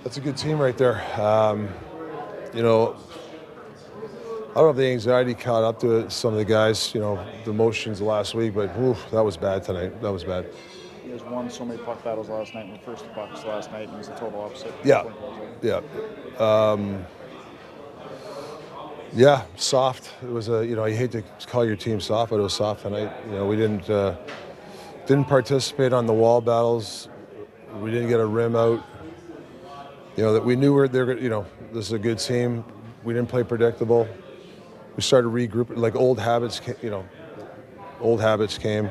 That's a good team right there. You know, I don't know if the anxiety caught up to it, some of the guys, you know, the emotions last week, but oof, that was bad tonight. That was bad. You guys won so many puck battles last night, and the first pucks last night, and it was the total opposite. Yeah, yeah. Yeah, soft. It was you know, you hate to call your team soft, but it was soft tonight. You know, we didn't participate on the wall battles. We didn't get a rim out. You know, that we knew you know, this is a good team. We didn't play predictable. We started regrouping, like old habits, you know, old habits came.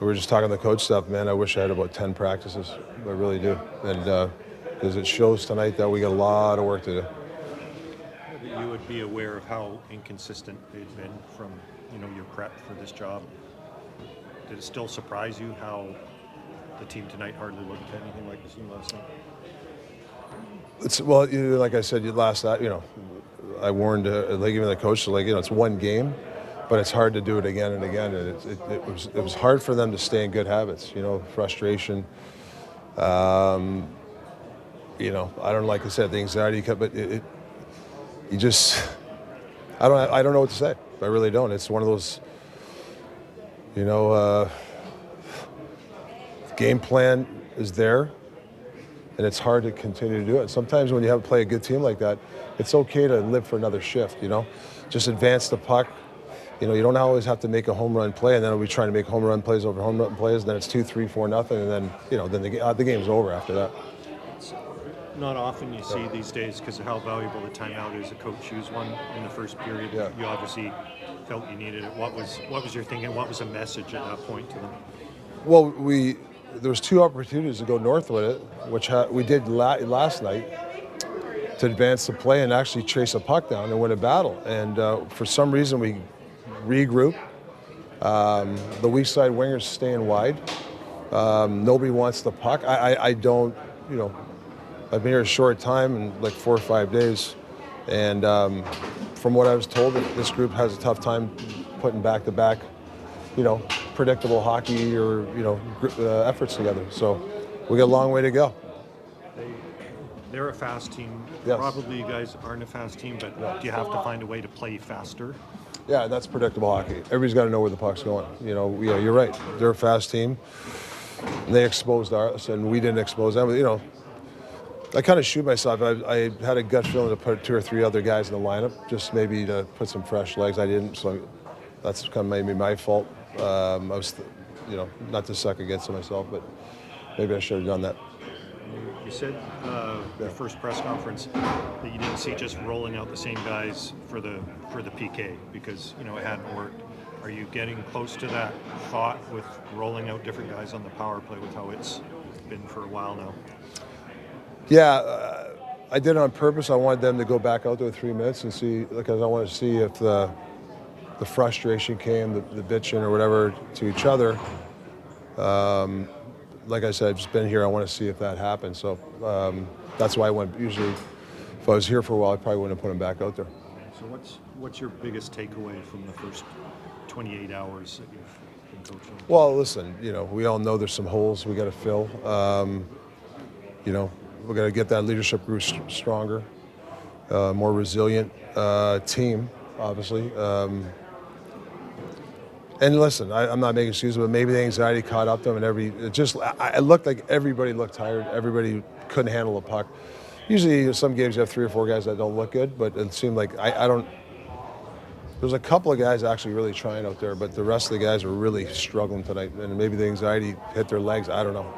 We were just talking to the coach stuff, man. I wish I had about 10 practices. I really do. And because it shows tonight that we got a lot of work to do. You would be aware of how inconsistent they've been from, you know, your prep for this job. Did it still surprise you how the team tonight hardly looked anything like the team last night? Well, like I said, last night, you know, I warned, like even the coach, like, you know, it's one game, but it's hard to do it again and again. And it was hard for them to stay in good habits. You know, frustration. You know, I don't like I said the anxiety, but you just I don't know what to say. I really don't. It's one of those, you know, game plan is there. And it's hard to continue to do it. Sometimes when you have to play a good team like that, it's okay to live for another shift, you know? Just advance the puck. You know, you don't always have to make a home run play, and then we'll be trying to make home run plays over home run plays, and then it's 2-3, 4-0, and then, you know, then the game's over after that. It's not often you see these days because of how valuable the timeout is. A coach use one in the first period. Yeah. You obviously felt you needed it. What was your thinking? What was the message at that point to them? Well, there was two opportunities to go north with it, which we did last night to advance the play and actually chase a puck down and win a battle. And for some reason, we regroup. The weak side wingers staying wide. Nobody wants the puck. I don't, you know, I've been here a short time, and like 4 or 5 days. And from what I was told, this group has a tough time putting back-to-back, you know, predictable hockey or, you know, efforts together. So we got a long way to go. They're a fast team. Yes. Probably you guys aren't a fast team, but do you have to find a way to play faster? Yeah, that's predictable hockey. Everybody's got to know where the puck's going. You know, yeah, you're right. They're a fast team. And they exposed us, and we didn't expose them. You know, I kind of shoot myself. I had a gut feeling to put 2 or 3 other guys in the lineup, just maybe to put some fresh legs. I didn't, so that's kind of maybe my fault. I was, you know, not to suck against myself, but maybe I should have done that. You said the first press conference that you didn't see just rolling out the same guys for the PK because, you know, it hadn't worked. Are you getting close to that thought with rolling out different guys on the power play with how it's been for a while now? Yeah, I did it on purpose. I wanted them to go back out there 3 minutes and see, because I wanted to see if the frustration came, the bitching or whatever to each other. Like I said, I've just been here. I want to see if that happens. So that's why I went. Usually, if I was here for a while, I probably wouldn't have put him back out there. So what's your biggest takeaway from the first 28 hours that you've been coaching? Well, listen, you know, we all know there's some holes we got to fill. You know, we got to get that leadership group stronger, more resilient team, obviously. And listen, I'm not making excuses, but maybe the anxiety caught up to them, and it looked like everybody looked tired. Everybody couldn't handle a puck. Usually, some games you have 3 or 4 guys that don't look good, but it seemed like I don't. There's a couple of guys actually really trying out there, but the rest of the guys were really struggling tonight, and maybe the anxiety hit their legs. I don't know.